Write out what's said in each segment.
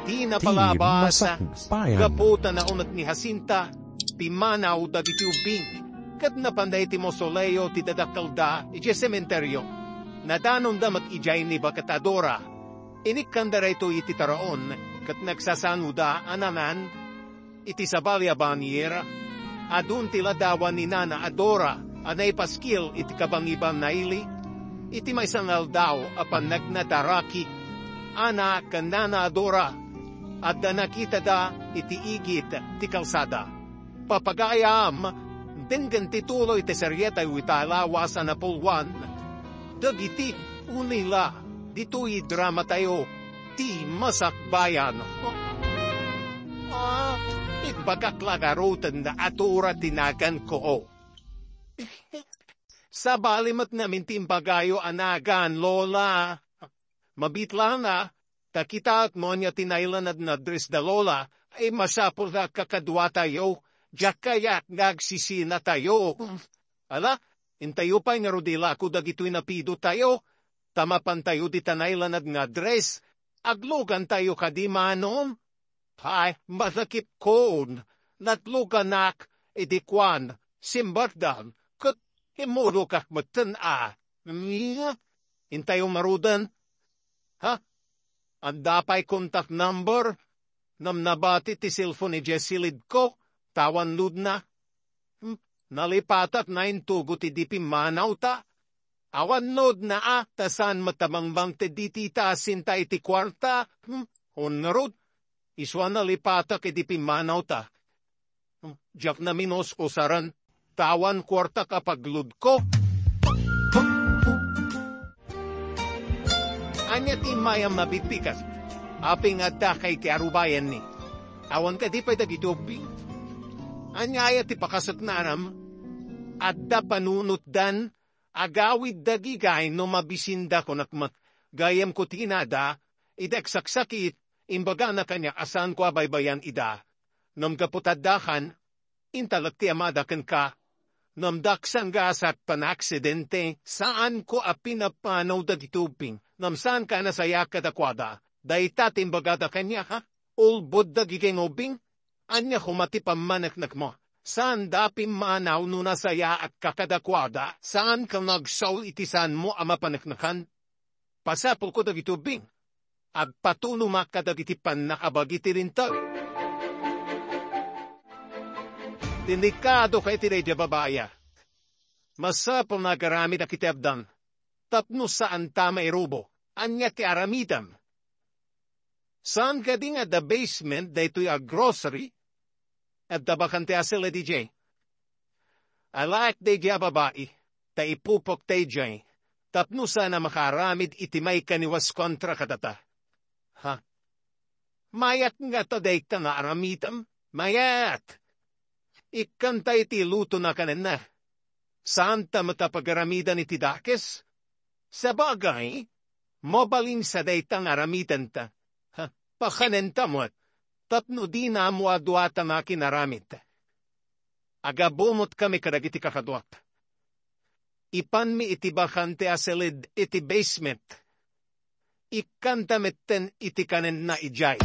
Di na palabasa, masakbayan. kaputa na unat ni Jacinta, ti manaw da ti ubing, kat napanday ti mosoleo ti dadaktal da, iti sementeryo. Nadanon da mag-ijay ni Bakatadora, inikandara ito iti taraon, kat nagsasano da ananan, iti sabalya baniera, adun tila dawan ni Nana Adora, anay paskil iti kabangiban na ili, iti may sangal daw apan nagnadaraki, ana kan Nana Adora, at da nakita da iti igit ti kalsada. Papagayam, denggan titulo iti seryeta uitalawas na pulwan, dagiti unila, dito'y drama tayo, ti masakbayan. Itbagaklagarutan na atura tinagan ko. Sa balimat namin timbagayo anagan, Lola. Mabitla na, takita at mo niya tinailanad na dress da Lola, ay masapol na kakadwa tayo, diyak kayak nagsisina tayo. Ala, intayo pa'y narudila ko dagito'y napido tayo, tamapan tayo di tanailanad nga dress, aglugan tayo kadimanom. Ay, masakit kon, natluganak, edikwan, simbardan, kat himulo kak matana. Intayo marudan? Ha? Ang dapay contact number? Namnabati ti cellphone ni Jessilid ko, tawan lud na. Nalipatat na intugo ti dipi manaw ta. Awan nod na tasan matamangbang ti ditita sinta iti kwarta. Onrod, iswa nalipata ki dipi manaw ta. Diyak na minos usaran, tawan kwarta kapag lud ko. Anya ti mayam nabitpikas, aping adda kay kiarubayan ni. Awan ka di pa'y dagitubing. Anya ay ti pakasat na aram, adda panunot dan, agawid dagigay no mabisinda ko nakmat. Gayam ko tinada, idek saksakit, imbaga na kanya asan ko abaybayan ida. Nam kaputadakan, intalak ti amadakan ka. Nam daksang gasat panaksidente, saan ko apinapanaw dagitubing. Nam saan ka nasaya kadakwada, daita timbaga da kanya ha? Ulbod dagiging ubing? Anya kumatipamanak mo. Saan dapim manaw no nasaya at kakadakwada, saan ka nagsaw itisan mo ama panaknakan? Pasapol ko dagitubing. Agpatuno makadagitipan nakabagiti rin tayo. Tinikado kay tinay babaya. Masapol na garamid na kitebdan. Tapno saan tama irubo. Anya ti aramidam. Saan ka di nga the basement da ito'y a grocery? At dabakan ti asila DJ. Alak di dya babae. Ta ipupok ti dya. Tapno sana makaramid itimay kaniwas kontra katata. Ha? Mayat nga ta day ka nga aramidam? Mayat! Ikantay ti luto na kanan na. Saan ta matapagaramidan iti dakes? Sa bagay, mobalin sa daytang aramitan ta. Ha, pakanen ta mo, tapno di na mo aduata na kinaramit. Agabumot kami kadagiti kakadwat. Ipan mi iti bakante aselid iti basement. Ikantamitten iti kanen na ijay.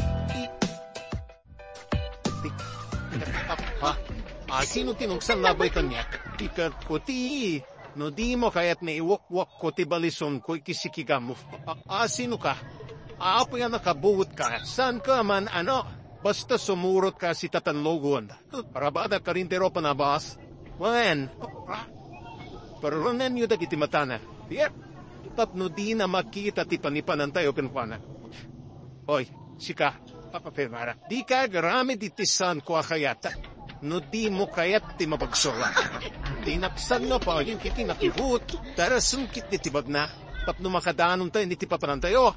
Sino tinugsan labay kanyak? Ikat ko ti... No di mo kaya't naiwak-wak ko ti balison ko ikisikigam mo. Sino ka? Apo yan nakabuot ka. San ka man ano? Basta sumurot ka si tatanlogon. Parabada ka rin tero panabas. Wen? Pero rin nyo dagiti matana. Yep. Tapno di na makita ti panipanan tayo kanpana. Hoy, sika. Papapemara. Di ka garami ditisan ko akayata. No di mo kayat ti mapagsola. Tinapsan na pa yung kitinakibut. Tara sungkit ni tibag na. Tapno makadanon tayo ni tipapanan tayo.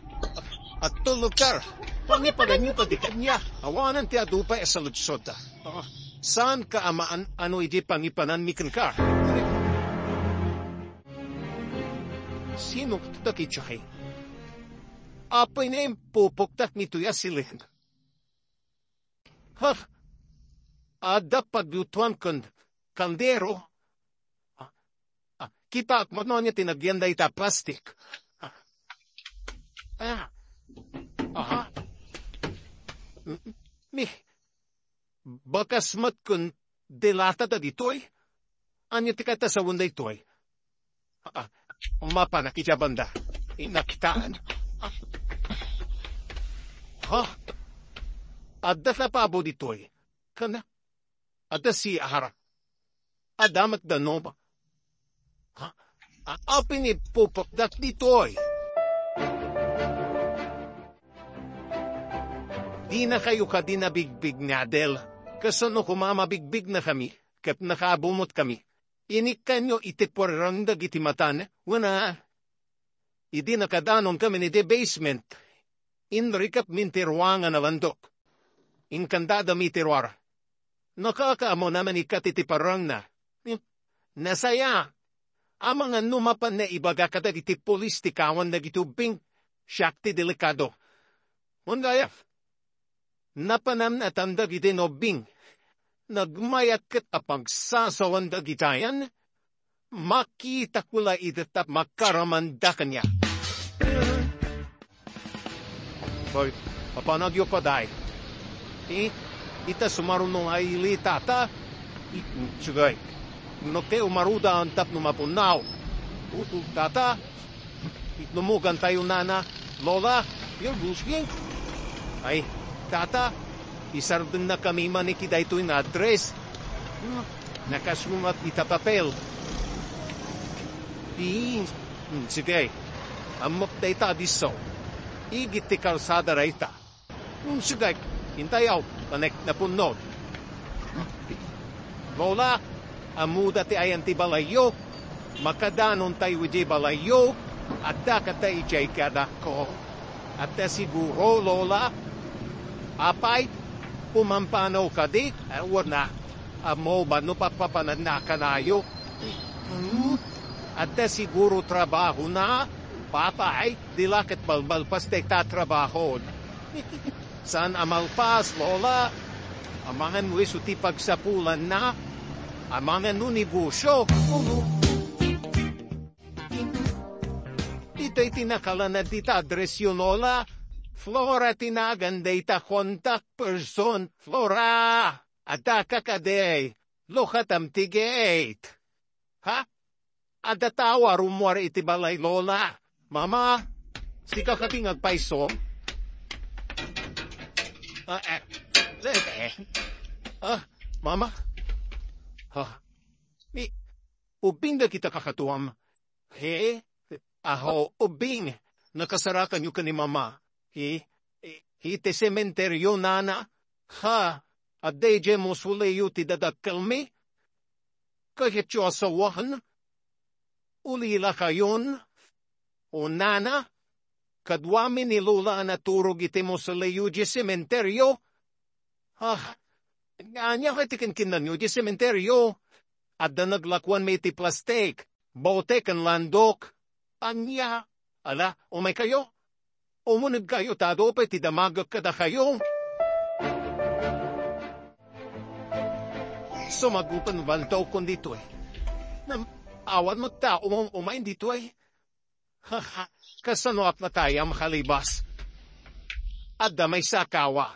At tulog ka. Pangipagan nyo padikan niya. Awanan ti adupay sa lutsota. Saan ka amaan ano iti pangipanan mikan ka? Sino takitsyahe? Apay na yung pupuktak nito yasilin. Ha? Ada paglutuan kandero. Kita at mo niya tinagyan da ita plastic. Mi, bakas mat kun delata da ditoy? Anya ti kata sa wanda itoy? Umapa nakita banda. Inakitaan. Ha? Adda na pabo ditoy. Kana? Adda si ahara. Adamat da nova. Ha? Apin ipupapdak ditoy. Di na kayo ka dinabigbig nga del. Kasano kumamabigbig na kami, kap nakabumot kami. Inikan nyo itiporanda gitimatan, wana. Idi nakadanon kami ni the basement. Inrikap mintirwanga na landok. Inkandada mitirwara. Nakakaamo naman ikatitiparang na. Nasaya. Amang numapan na ibaga kada iti polis tikawan na gitubing. Syakti delikado. Undayaf. Napanam na tanda gitinobing. Nagmayat kat apang sasawan da gitayan. Makita kula itatap makaramanda kanya. Boy, papanagyo pa day. Ita sumarunong ay litata. Tsugay. Nokte umaruda ang tap numapunaw. Tata. Itnumugan tayo nana. Lola. You're bullshit. Ay, tata. Isardun na kami manikida ito yung address. Nakasumat ita papel. Sige. Amok da ita diso. Igit ti kalsada ra ita. Sige. Hintayaw. Panek na punod. Lola. Amuda ti ayan ti balayo. Makadanon tayo di balayo. At dakata ijay kada ko. At siguro, Lola. Apay. Pumampanaw ka di, wala. Amo ba no papapanadna na yo? At siguro trabaho na, papay, dilakit balbalpas te tatrabaho. San amalpas, Lola? Amangan mo isuti pagsapulan na, amangan no negosyo. Ito'y tinakalan na dita address yun, Lola. Flora tinagan data contact person. Flora! Adaka ka day. Lokatam tigate. Ha? Adatawa rumor iti balay Lola. Mama, sika ka tingag paiso? Mama? Ubing na kita kakatuam. He? Aho, ubing. Nakasarakan yung ka ni Mama. Ite sementeryo nana, ha, adeje mo suleyo ti dadakkalmi, kahit yo asawahan, ulila kayon, o nana, kadwami ni Lola na turog ite mo suleyo di sementeryo, ha, anya katikin kinan yo di sementeryo, adda naglakwan may ti plastik, bote kan landok, anya, ala, umay kayo? Umunod kayo, tado pa, tidamagak kada kayo. Sumagupan bantaw kon dito eh. Awan mo tao mong umain dito eh. Kasano at na tayo makalibas. Adda may sakawa.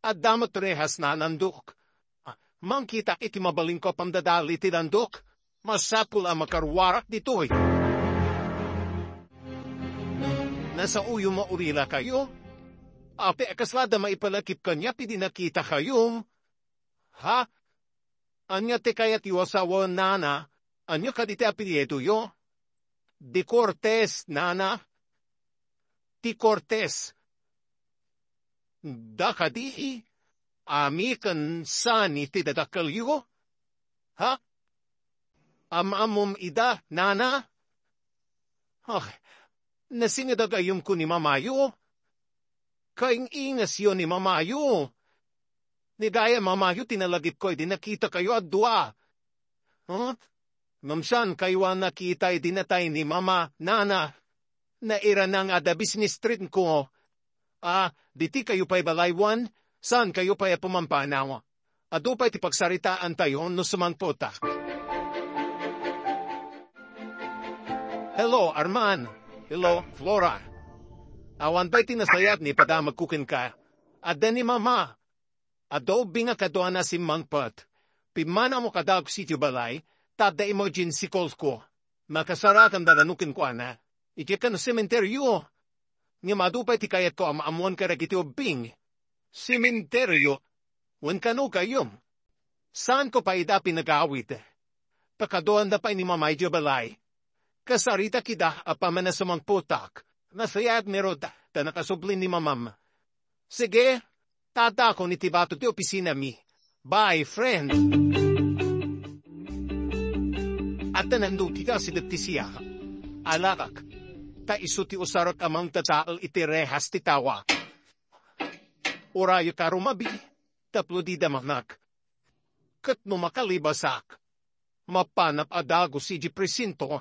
Adda matrehas na nanduk. Mangkita iti mabaling ko pamdadali ti nanduk. Masapul ang makarwarak dito eh. Nasa uyo maurila kayo? Ape kaslada maipalakip kanya pidi nakita kayo? Ha? Anya te kayat iwasawa nana? Anya kadite apelyedo yo? Di Cortez, nana? Di Cortez. Da kadi? Ami kan sani ti dadakal yo? Ha? Amamom ida, nana? Okay. Nasingadagayom ko ni Mamayo. Kaing ingas yun ni Mamayo. Nigaya Mamayo tinalagip ko, di nakita kayo at dua. Huh? Mamsan kayo nakita, di natay ni Mama, Nana. Naira nang ada business street ko. Diti kayo pa'y balaywan, saan kayo pa'y pumampanawa. Ado pa'y tipagsaritaan tayo no sumangpota. Hello, Arman. Hello, Flora. Awan ba'y tinasayat ni padamagkukin ka? Adda ni Mama. Adobe nga kadwa na si mangpat. Pimana mo kadag si balay, tada emergency calls ko. Makasarakan dalanukin ko na. Iti ka no sementeryo. Nga madupay ti kayat ko amaamuan ka ragiti obing. Sementeryo. Wan ka no kayom. Saan ko pa ida pinag-awit? Pakadoan na pa ni mamay balay. Kasarita kita apamana sa mga putak. Nasayad ni Rod, ta nakasublin ni mamam. Sige, tata ko ni tibato ti opisina mi. Bye, friend. At nanduti ka si Daptisiya. Alakak, ta iso ti usarot amang tataal iti rehas ti tawa. Urayo ka rumabi, taplo di damanak. Kat no makalibasak, mapanap adago si di presinto.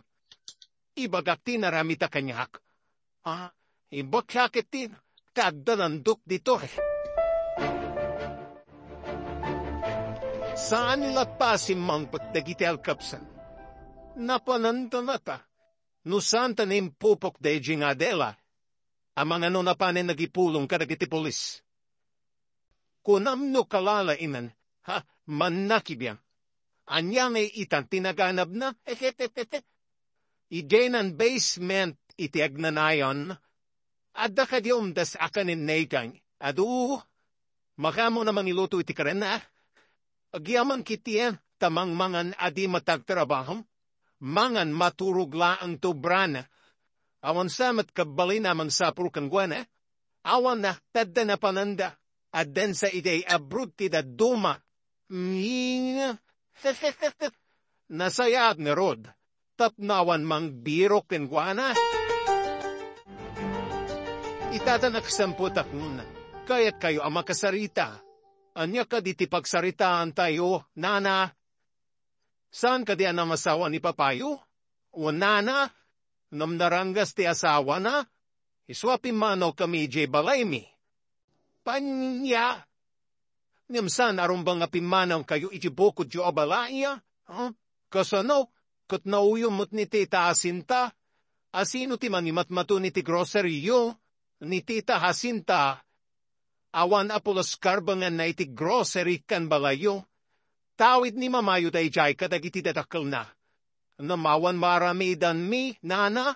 Ibagak tinaramita kanyak. Ibagkakitin, kadalandok dito eh. Saan lapasin mang patdagitel kapsan? Napanantanata. Nusan tanim pupok de jingadela. Amang ano na panin nagipulong kadagiti polis. Kunam no kalalainan, manakibyan. Anyang ay itan tinaganap na, Idenan basement iti agnanayon, adda kadyom das akanin naikang, adu, makamo namang iluto iti karena, agyaman kitiyan, tamang mangan adi matagtrabahom, mangan maturugla ang tubrana, awan samat kabali namang sapur kang guana, awan na tadda na pananda, adden sa ide abruti da duma, nasayad ni Rod. Tapnawan mang biro kengwana. Itatanak samputak nun, kaya't kayo ang makasarita. Anya ka di ti pagsaritaan tayo, nana. Saan ka di ang masawa ni papayo? O nana, namnarangas ti asawa na? Iswapin manaw kami jay balay mi. Panya. Nimsan arumbang apimanaw kayo itibukod yu abalaya? Kasano? Kat nauyom mo't ni tita Asinta, asino ti manimatmato ni ti grocery yo, ni tita Jacinta, awan apulos karbangan na iti grocery kan balayo, tawid ni mamayo day jay kadagiti dadakal na, namawan maramidan mi, nana,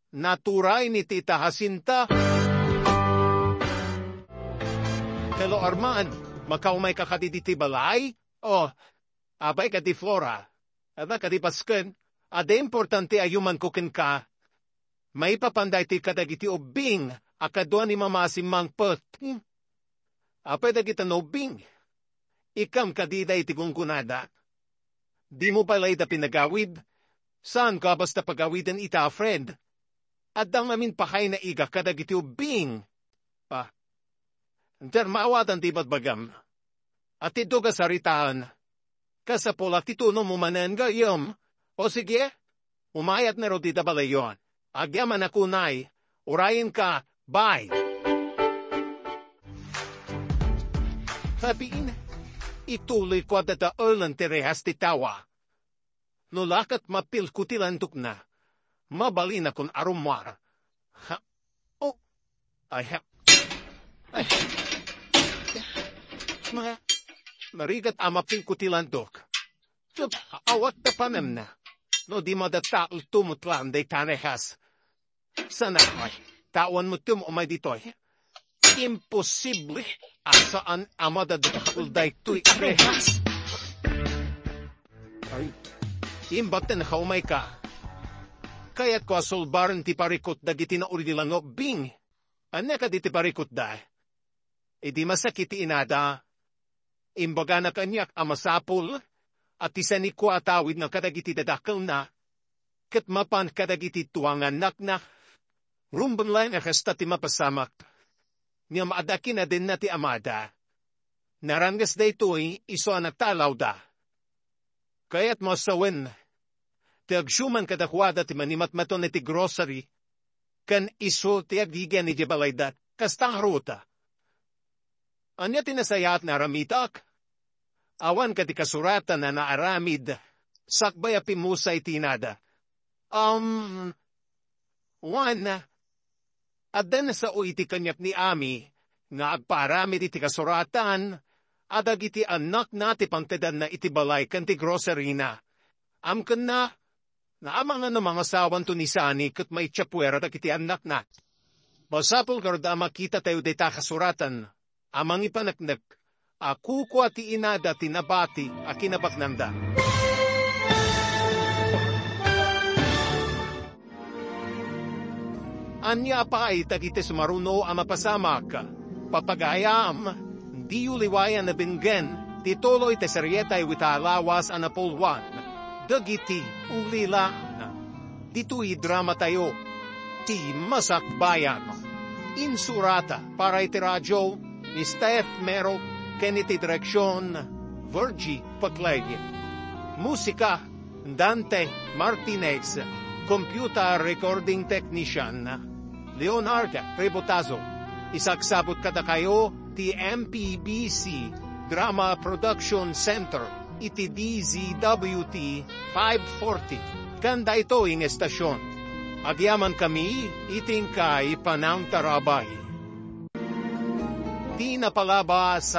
naturay ni tita Jacinta. Hello Arman, makaumay kakadiditi balay? Abay ka di Flora. Ada kadipasken, ada importante ayuman kukin ka. May papanday ti kadagiti ubing, akadwa ni mamasim mang pot. Apay dagita no ubing. Ikam kadiday ti gungkunada. Di mo balay da pinagawid. Saan ka basta pagawidan ita, friend? Adang amin pakay na iga kadagiti ubing. Dermawatan ti bagam. At ito ka saritaan. Kasapulak tituno mo manan gayom. O sige, umayat na ro dita balayon. Agyaman ako nay, urayin ka, bye. Sabihin, ituloy ko at daalan terehas titawa. Nulakat mapil kutilantok na, mabalin akong arumar. Mga, narigat amapil kutilantok. Awat na panem na. No di madataal tumutlan day tanehas. Sana ay, tawan mo umay ditoy. Imposible. Asaan amadadataal day tuy rehas. Ay, imbatan haumay ka. Kaya't ko asulbaran ti parikot dagiti na uri nilang bing. Anya ka di ti parikot da. Di masakiti inada. Imbaga na kanyak amasapul, at isa ni ko atawid na kadagiti dadakal na, kat mapan kadagiti tuangan na, rumban lang akasta ti mapasamak, niya maadakin na din na ti amada. Narangas da ito'y iso anak talaw da. Kaya't masawen, ti agsyuman kadakwada ti manimatmaton na ti grocery, kan iso ti agigan ni Jebalaydat, kastang ruta. Anya tinasayat na ramitak, awan ka ti kasuratan na naaramid, sakbay apimusay tinada. Addan sa uiti kanyak ni Ami, nga agparamid iti kasuratan, Adag iti anak na ti pangtedan na iti balay kanti grocery na. Amkan na amangan na mga sawan to ni Sani kat may tsapuera da kiti anak na. Masapul karoda makita tayo dita kasuratan. Amang ipanaknak. Aku ko ati inada tinabati a kinabaknanda. Anya pa ay tagite sumaruno ang mapasamak. Papagayam, di uliwayan na bingen, tituloy te serietay witalawas anapulwan. Dagiti ulila na. Dito'y drama tayo. Ti masakbayan. Insurata para iti radyo ni Steph Mero keniti direksyon Virgie Paclay. Musika Dante Martinez. Computer recording technician Leonardo Rebotazo. Isaksabot kada kayo ti MPBC Drama Production Center iti DZWT 540. Kanda ito ing estasyon. Agyaman kami iting kay panang tarabay. Di napalabas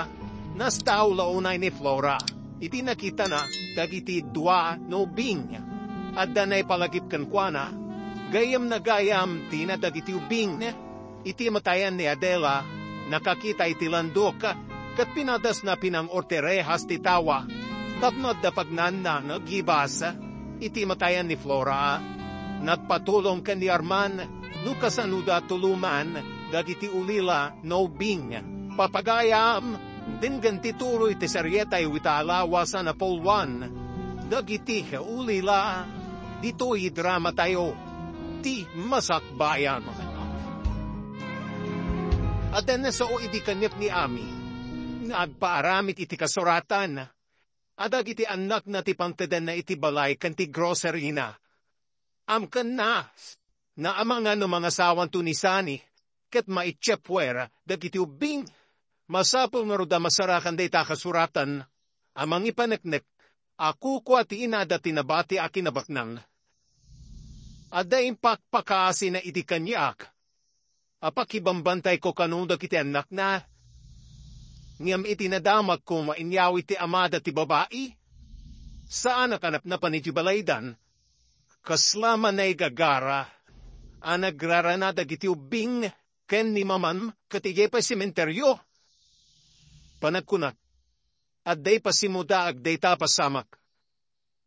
nastaw launay ni Flora. Iti nakita na dagiti dua no bing. At danay palagip kankwana, gayam na gayam ti na dagiti ubing, iti matayan ni Adela, nakakita iti landok, kat pinadas na pinang orterehas ti tawa, tapnod da pagnan na nagibas, iti matayan ni Flora, nagpatulong kan ni Arman, nukasanuda tuluman, dagiti ulila no bing, papagayam, din ganti turoy ti serietay witalawasan na polwan, dagiti ulila, dito'y drama tayo, ti masakbayan. At na so idi kanyap ni Ami, nagpaaramit iti kasuratan, adag iti anak na ti pangteden na iti balay kanti grocery na. Amkan na amangan no mga sawan to ni Sani, ket maitsyapwera, dagiti ubing, masapul nga roda masarakan da ita kasuratan, amang ipaneknek, ako ko at inada tinabati akin nabaknang. Ada impakpakasi na iti kanyak. Apakibambantay ko kanunda kiti anak na. Ngam iti nadamak ko mainyaw iti amada ti babae. Saan nakanap na panitibalaydan? Kaslaman na igagara. Anagraranada kiti ubing ken ni mamam katigay pa sementeryo. Panagkunak. Adday pa simuda agday tapasamak.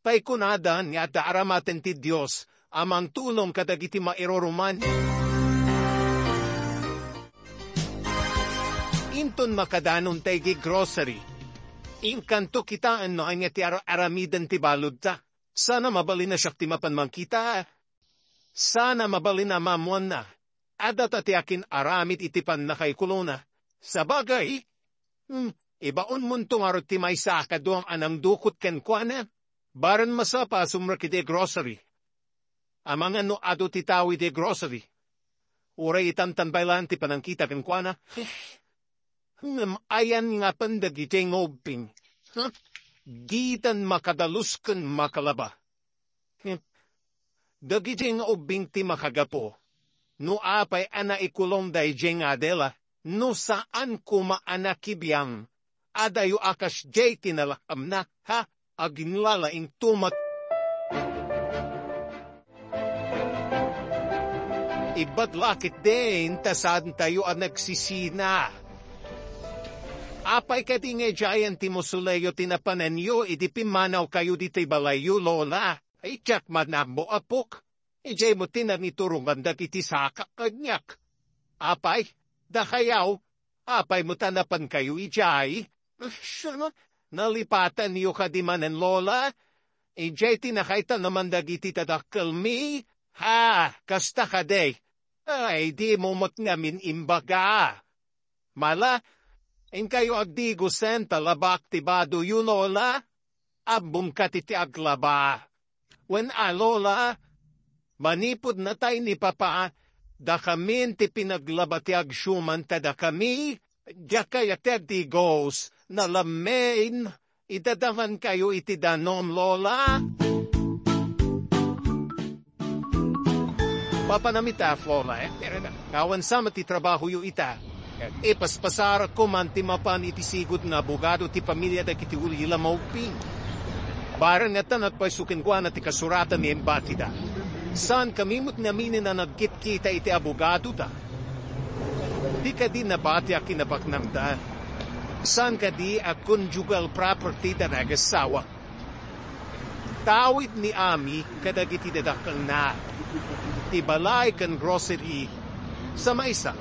Pay kunada niya aramaten ti Diyos, amang tulong kadagiti mairoruman. Inton makadanon taygi grocery. Inkanto kitaan no anya ti aramidan ti balod ta. Sana mabali na siya ti mapanmang kita. Sana mabali na mamuan na. Adat ati akin aramit itipan na kay kulona. Sa bagay, ibaon muntong arot ti may saka doang anang dukot ken kuana. Baran masapa sumrakide grocery. Amang ano ado ti tawi de grocery. Uray itantanbaylan ti panangkita ken kuana. Ayan nga pandagi ti ngobing. Gitan makadalusken makalaba. Dagi ti ngobing ti makagapo. No apay ana ikulong day jeng Adela. No saan kumaanakibiyang. Adayo akas jay tinalakam na ha. Aginlalaing tumat. Ibadlakit din tasan tayo ang nagsisina. Apay ka di nga jayan ti musuleyo tinapanenyo, idi pimanaw kayo di ti balayo, lola. Ay tsak manambo apok. Ijay mo tinaniturungan da kiti saka kanyak. Apay, dakayaw. Apay mo tanapan kayo ijay. Nalipatan niyo ka di manen, lola. Ijay tinakaitan naman dagiti tadakkel mi. Ha, kasta ka day. Ay, di mo matngamin imbaga. Mala, in kayo agdigo senta labak tibado yun, lola. Abum katiti aglaba. When lola, manipod na tayo ni papa, da kami ti pinaglabati agsyuman tada kami, da kaya ti goes, na lamin, idadaman kayo iti danom, lola. Papanamita, Flora, kawan sama ti trabaho yu ita. Paspasara ko man ti mapan iti sigod nga abogado ti pamilya da kiti ulila mauping. Baran natan at pasukin ko na ti kasuratan ni embatida. Saan kamimot namin na nagkit-kita iti abogado ta? Di ka di nabati a kinapaknamda. Saan ka di a conjugal property da nagasawa? Tawid ni Ami kadagiti dadakang na. Ti balay kan grocery sa maisa.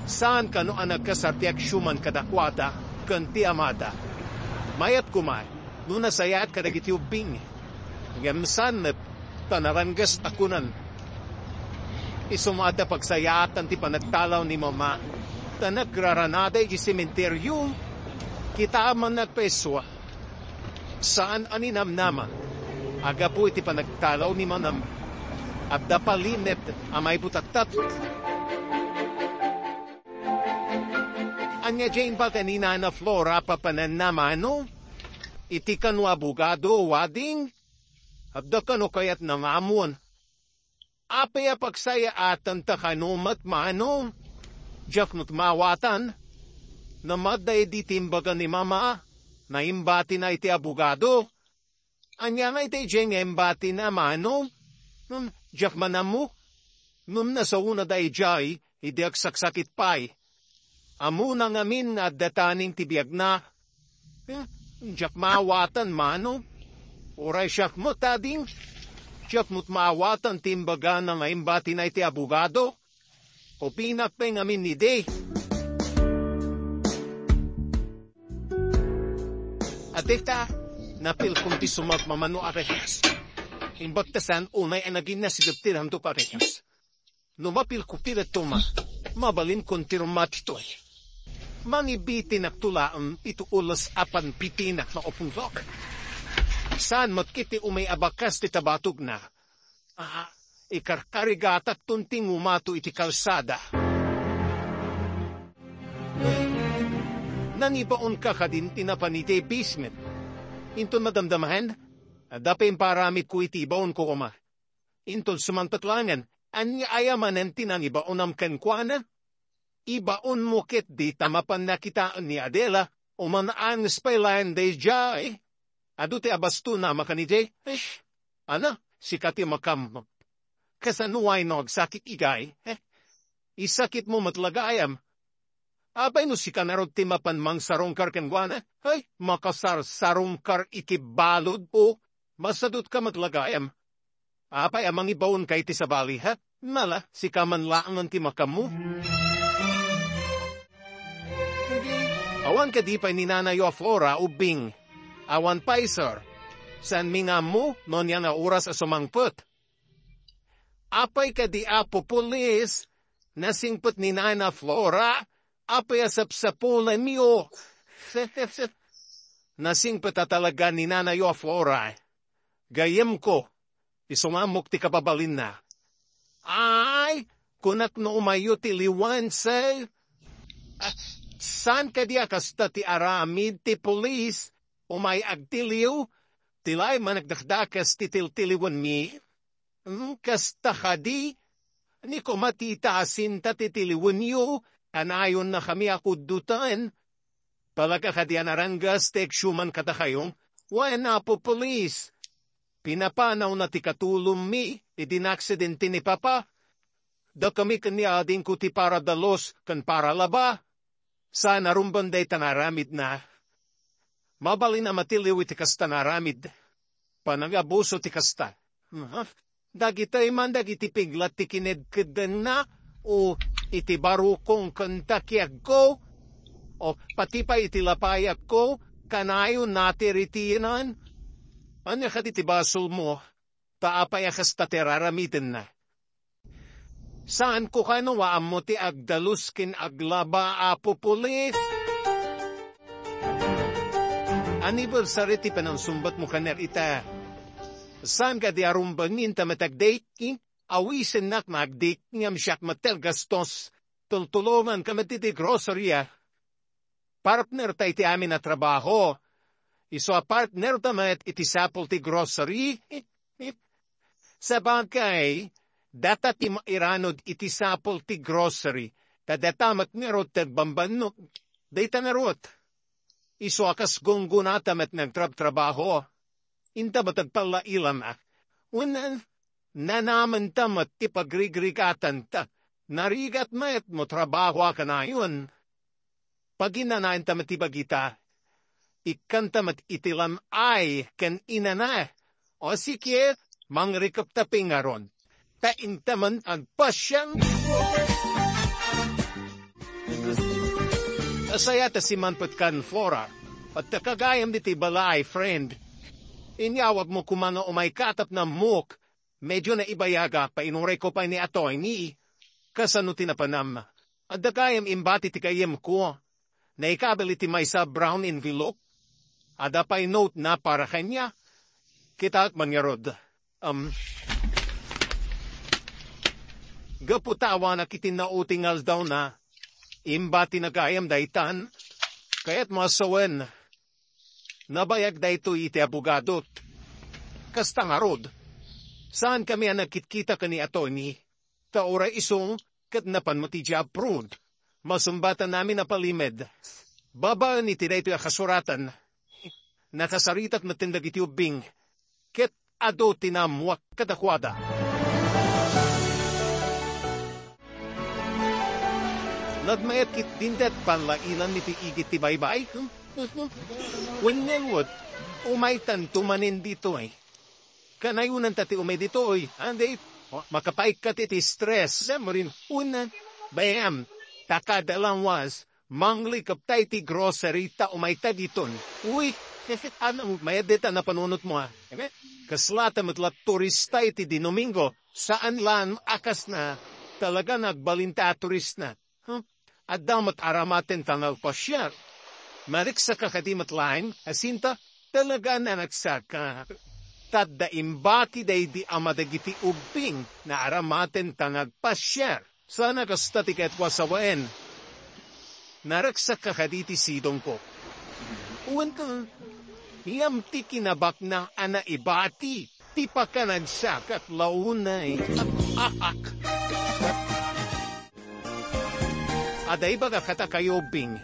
Saan ka no ang nagkasartiak syuman kadakwata kan ti amada? Mayat kumay, no nasayat kadagiti ubing. Ngamsan na tanarangas akunan. Isumata pagsayatan ti panagtalaw ni mama. Tanagraranada iti sementeryo. Kita man nagpeswa. Saan aninamnaman? Aga po iti panagtalaw ni manam. Abda palinet amay butatat. Anya Jane ba kanina na Flora papananamano? Iti kanu abogado wading? Abda kanu kayat namamuan. Apaya pagsaya atan ta kanumat mano? Jeff nut mawatan? Namadday di timbaga ni mama? Naimbati na iti abogado? Anya nga iti Jane embati na mano? Jeff manamu? Nasa una day jay, idi agsaksakit pay. Amu na ngamin at dataning tibiyag na. Jeff mawatan mano? Oray siyak mo tading? Jeff mo't mawatan timbaga na ngaimbati na iti abogado? O pinak pa ngamin ni day. At ita, napil kung ti sumat mamano arehas. Imbagtasan unay ang naging nasigaptiran to parehas. Numapil ko pilat tuma, mabalin kong tirumati to'y. Mangibitin at tulaan ito ulas apan pitinak na opunglok. Saan matkiti umay abakas ti tabatog na. Ikarkarigatak tunting umato iti kalsada. Nangibaon ka kadin tinapanite basement. Inton madamdamahan, dapay paramit ko iti ibaon ko kuma. Inton sumantatlangan, anya ayamanen tinangibaon am kenkwana? Ibaon mo ket di tamapan nakitaan ni Adela, o manaan spaylayan day jay. Adute abasto na makanijay, ana, sikati makam. Kasanuay no agsakit igay, isakit mo matlagayam. Abay no si kanarod timapan mang sarongkar kenkwana, makasar sarongkar ikibalod po, masadot ka matlagayam. Apay amang ibaon kay ti sabali ha, mala si kaman laangan ti makamu. Awan ka di pa ni Nanayo Flora ubing. Awan pa sir. San minga mo, non yan na oras a sumangput. Apay ka di apo pulis, nasingput ni Nana Flora, apay asapsapulan niyo. Nasingput talaga ni Nanayo Flora. Gayem ko, isumamok ti kababalin na. Ay, kunak no umayo ti liwan say. San ka di akasta ti aramid ti polis, umay agtiliw, tilay managdakdakas ti tiltiliwan mi. Kasta ka di, ni ko matitaasin ta ti tiliwan yo, anayon na kami akudutan. Palaga ka di anarangas ti eksyuman kata kayong, wala po polis. Pinapanaw na ti katulong mi, idinaksidente ni Papa. Da kami kanya din ko ti para dalos kan para laba. Sana rumbanday tanaramid na. Mabalin na matiliw iti kasta naramid. Panagabuso ti kasta. Dagitay man dagiti piglat ti kinedkedan na o iti barukong kantakiag ko o pati pa iti lapayak ko kanayo natiritinan. Ano ka iti basol mo taapay kasta tiraramidin na. Saan ko kanawaan mo ti agdalus kin aglaba apo pulis? Anniversary ti panansumbat mo kaner ita. Saan ka di arumbangin ta matagdate kin? Awisen nak magdate ngam siyak matel gastos. Tultulungan ka matiti grocerya. Partner ta iti amin na trabaho. Iso a partner ta mat iti sapol ti grocery. Sa bagay, data ti mairanod iti sapol ti grocery, Tadatamat ngarot tagbambanok. Dayta narot. Iso akas gunggunatamat nagtrab-trabaho. Inta matagpala ilam Unan, nanaman tamat tipagrigrigatan ta. Narigat mayat mo trabaho ka na yun. Pag inanayan tamat ibagita, ikantamat itilam ay kan inana. O sikye, mangrikap ta pingaron. Taintaman ang pasyang. Asaya ta si manpat kan Flora. At takagayam diti balay, friend. Inyawag mo kumano umay katap na muk. Medyo na ibayaga pa inuray ko pa ni atoy ni. Kasano tinapanam. At dagayam imbati ti kayem ko. Na ikabili ti may sa brown envelope. Ada pa'y note na para kanya. Kita at mangyarod. Gaputawa na kitinautingal daw na. Imbati na kayam daitan. Kaya't masawen. Nabayag da ito iti abogadot. Kastangarod. Saan kami ang nagkitkita ka ni Atty. Taora isong katnapan mo ti Japrud. Masumbatan namin na palimed. Baba ni tira ito kasuratan. Nakasaritak na tindag iti ubing. Ket ado tinamwak katakwada. Nagmayat kit dindat panlailan niti igit ti baybay. Wenelwot, umaitan tumanin dito Kanayunan tati umay dito Andi, makapaik ka ti stress. Samorin, unan, bayam, takadalang was, mangli kaptay ti grocery ta umayta diton. Uy, anong mayadita na panunot mo Kaslata matlat turista iti di Domingo, saan lan akas na talaga nagbalinta turist na. At damat aramaten tangal pasyar. Mariksa ka kadimat lain, asinta talaga na nagsaka. Tadda imbati day di amadagiti ubing na aramaten tangal pasyar. Sana kastati ket wasawaen. Naraksa ka kaditi sidong ko. Uwan ka, hiyam ti kinabak na ana ibati. Ti pa ka nagsak at launay. Aday baga katakayobing.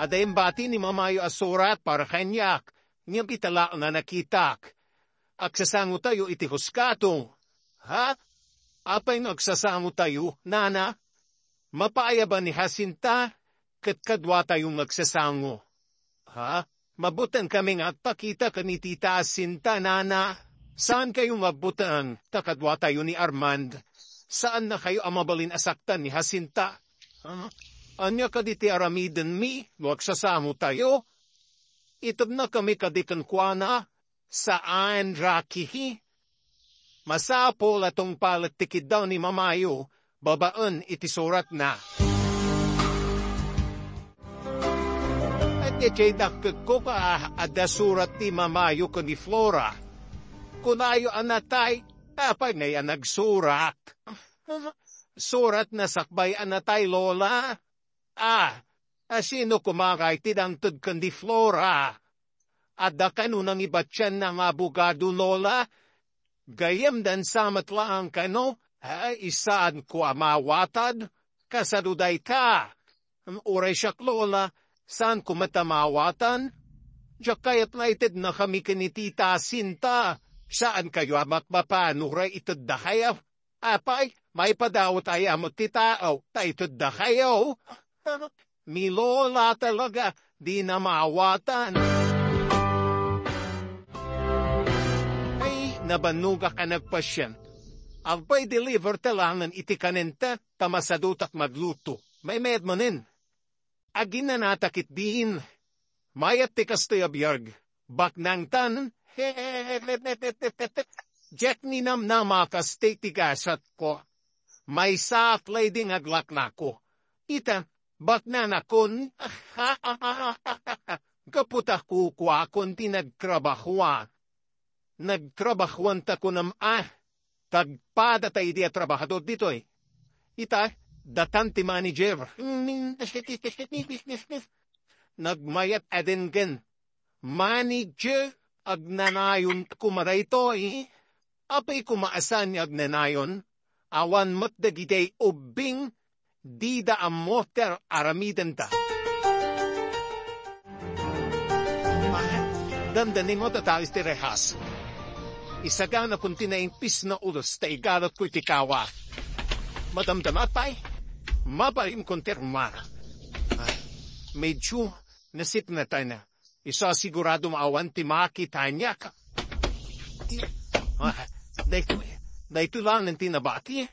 Aday imbati ni mamayo asurat para kanyak. Niyam itala na nakitak. Aksasango tayo iti huskato. Ha? Apay nagsasango tayo, nana? Mapaaya ba ni Jacinta? Katkadwa tayong nagsasango. Ha? Mabutan kaming at pakita ka ni Tita Jacinta, nana? Saan kayong mabutan? Takadwa tayo ni Armand. Saan na kayo amabalin asaktan ni Jacinta? Anya kaditi aramiden mi, nagsasango tayo? Itab na kami kadikan kwa na. Saan rakihi? Masapol atong palatikid daw ni mamayo, babaan iti surat na. At iti dakik ko ka ada surat ni mamayo ko ni Flora. Kunayo anatay, tapay na yan nagsurat. Surat na sakbay anatay lola. Sino kumakay tidangtod ko ni Flora? Ada kanunang ibatyan ng abogado lola? Gayam dan samat lang kano, isaan ko amawatad, kasaduday ka. Uray siyak lola, saan ko matamawatan? Diyak kayat laited na kami kinitita Sinta, saan kayo amakmapanuray itod da kayo? Apay, may padawat ay amot titao, ta itod da kayo? Mi lola talaga, di na mawatan. Nabanuga ka nagpasyan. Abay deliver talangan iti kanenta, tamasadutak magluto. May medmanin. Agin na natakit din. Mayat ti kastoy abiyarg. Bak nang tan. Jack ni namnamakas ti tigasat ko. May saklay ding aglak na ko. Ita, bak na nakon. Kaputa kukwa kon tinagtrabahuan. Nagtrabahuan ta ko tagpada tayo di trabahador dito Ita, datanti manager. Nagmayat adengen. Manager, agnanayon kumaray to Apay kumaasan ni agnanayon. Awan mat dagitay ubing, Dida ang moter aramiden ta. Dandanin mo tatalis ti rehas. Isagana kung tinaimpis na ulos ta igalot ko'y tikawa. Madamdamat pa'y, mabalim kong termara. Medyo nasip na tayo na. Isa sigurado maawan ti makita niya ka. Dahito lang ng tinabati.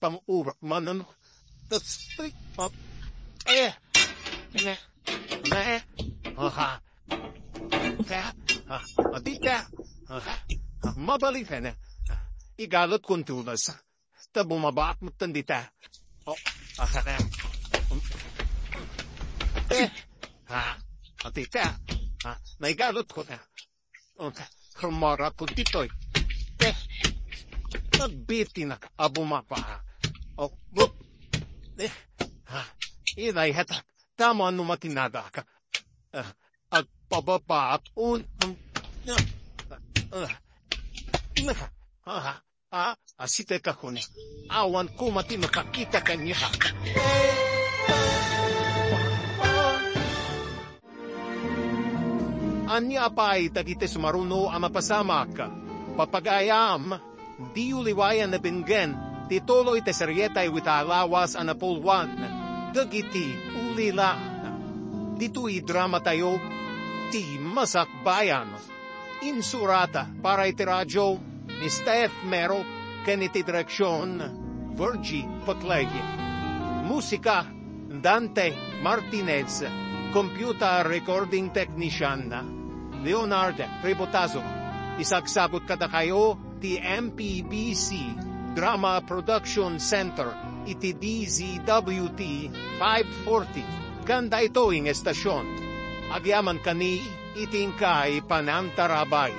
Pamuurak man ano. Adita. Mabalik na. Igalot kong tulas. Ta bumaba at matandita. Atita, naigalot ko na. Kumara ko dito'y. Nagbiti na abumapa. Inay hatak, tama ano matinada ka. Agpababa at asite ka ko na. Awan ko mati makakita kanya. Anya apay dagiti sumaruno ang mapasamak. Papagayam, di uliwayan na bingen, tituloy te serietay witalawas ang napulwan. Dagiti ulila. Dito'y drama tayo, ti masakbayan. Insurata para iti radyo ni Steph Mero, keniti direksyon, Virgie Patlegi. Musika, Dante Martinez, computer recording technician, Leonard Rebotazo. Isagsabot kada kayo ti MPBC Drama Production Center iti DZWT 540. Kanda ito ing estasyon. Agyaman kani itingkay panantarabay.